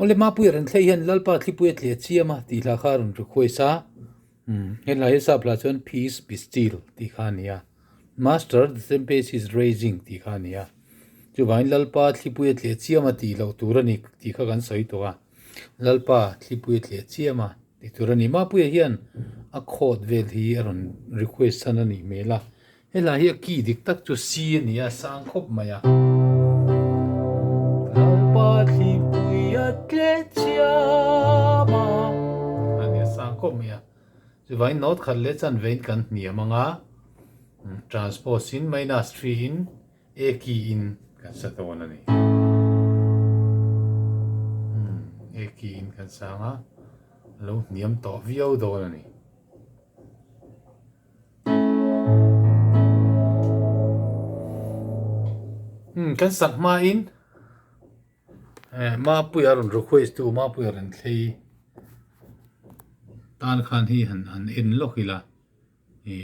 ole ma pu ran thlei hian lalpa thli puet le chiama ti hla kha run ru khoi sa hen la hesa pla chon peace be still ti kha nia master the tempest is raging ti kha nia chu vain lalpa thli puet le chiama ti lo turani ti kha kan soi to a lalpa thli puet le chiama ti turani ma pu hian a khot vel hi aron request sanani mela hela hi ki dik tak chu si ania sang khop maya lalpa thli puet le chiama ania sang khop maya chu vain not khat le chan vein kan hnia manga transpose in minus 3 in a key in kan sa to na ni a key in kan sa nga lo niam to vio do na ni kan sak ma in ma pu yarun request tu ma pu yaran thei tan khan hi han in lokila e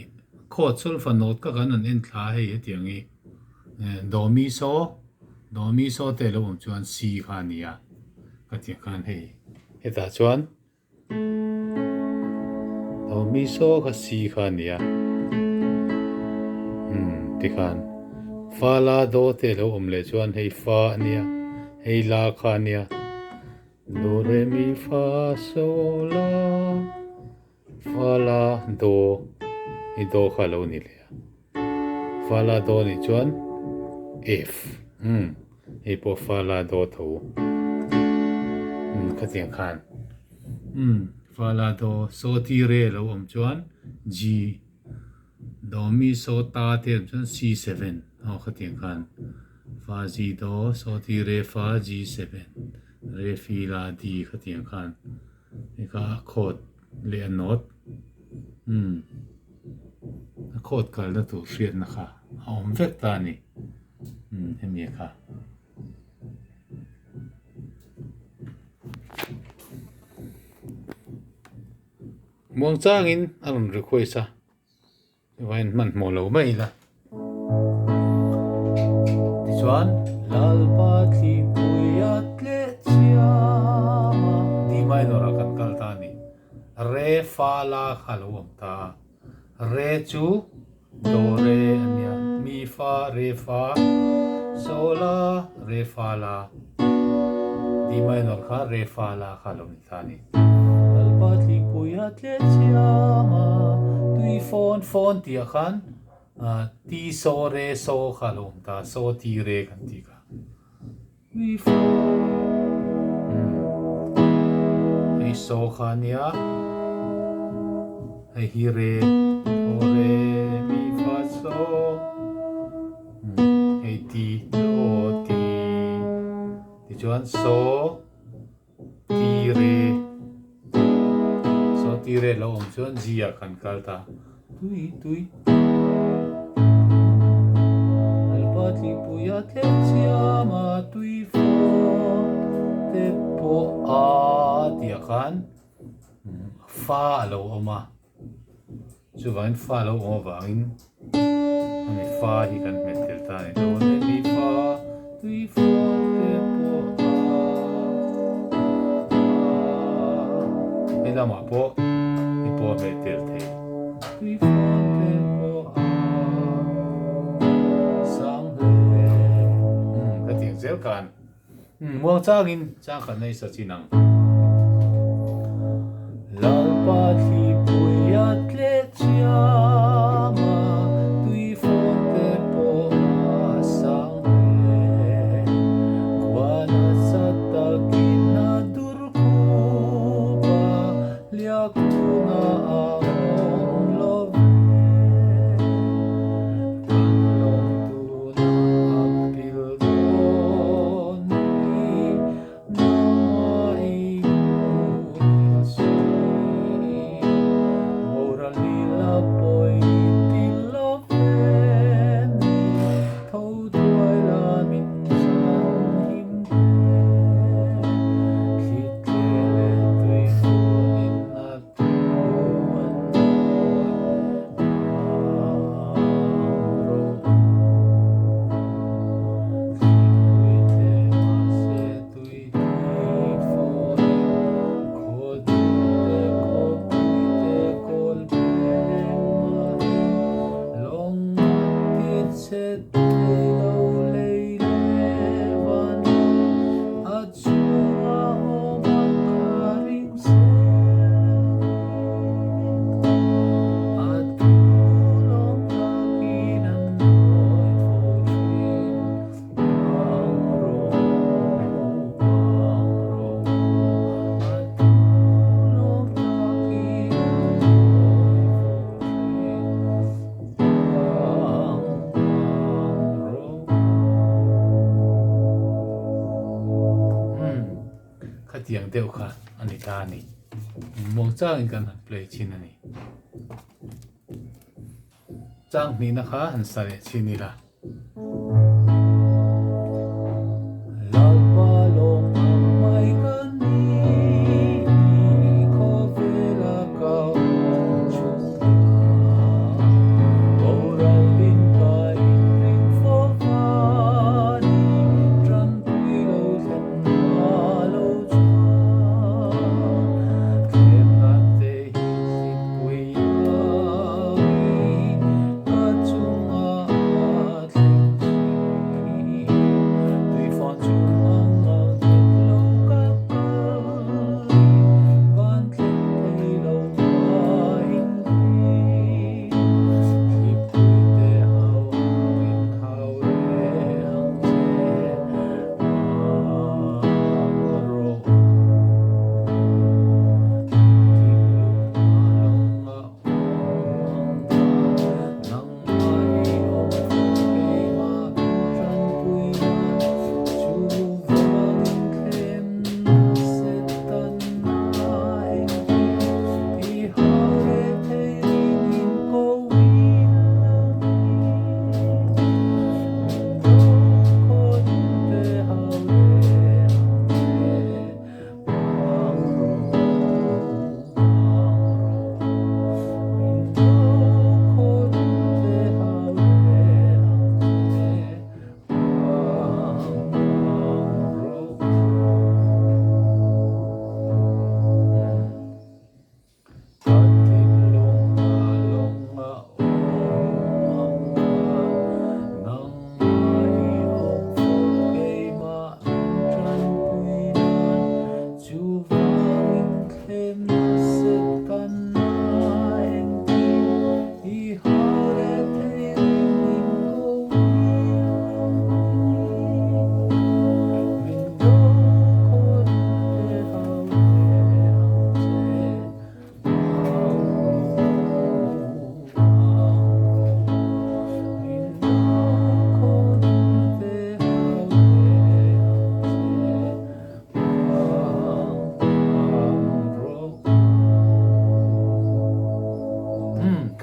khot sul fa not ka kan an en thla hei hetiang i do mi so te lo chuan si khania ka ti khan hei heta chuan do mi so ka si khania ti khan fa la do te lo le chuan hei fa ania hei la khania do re mi fa so la fa la do hi do kha lo ni le fa la do ni chuan f hei po fa la do tho ka tiang khan fa la do so ti re lo chuan g do mi so ta te chuan c7 ho ka tiang khan fa g do so ti re fa g7 re fi la d ka tiang khan ni ka khot le not khot kal na tu hriat na kha om vek ta ni hemi kha muang chang in aron request a vain man mo lo mai la ti chuan lalpa thli puiat le chiama di minor kan kal ta ni re fa la khalo ta re chu do re ania mi fa re fa so la re fa la di minor kha re fa la khalo ni ta ni lalpa thli puiat le chiama tui phone ti khan ti so re so khalo ta so ti re kan ti ka tui phone ei so khania ei hi re o re mi fa so ei ti o ti chuan so ti re so ti re lo chuan ji a kan kal ta tui alpa ti puya te chiama tui fo te po a ti khan fa lo oma chu vain fa lo oma in ani fa hi kan metel ta ni do ne mi fa tui fo te po a ida ma po ni po metel te tui fo te po a sang he ka ting zel kan muang chang in chang kan nei sa chinang lalpa thli puiat le chiama tui phone te po a sang he kwana sa takina dur ku ba lia kuna a ong love kan long tu na apil doni na mai moral lila poi tiang deuh kha ani ta ni mong chang in kan play chin ani chang ni na kha han sare chini la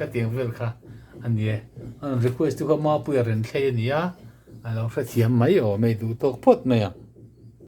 ka tiang vel kha an ye an request tu ka ma pu ren thlei ni ya alo hra thiam mai o mei du tok phot mai a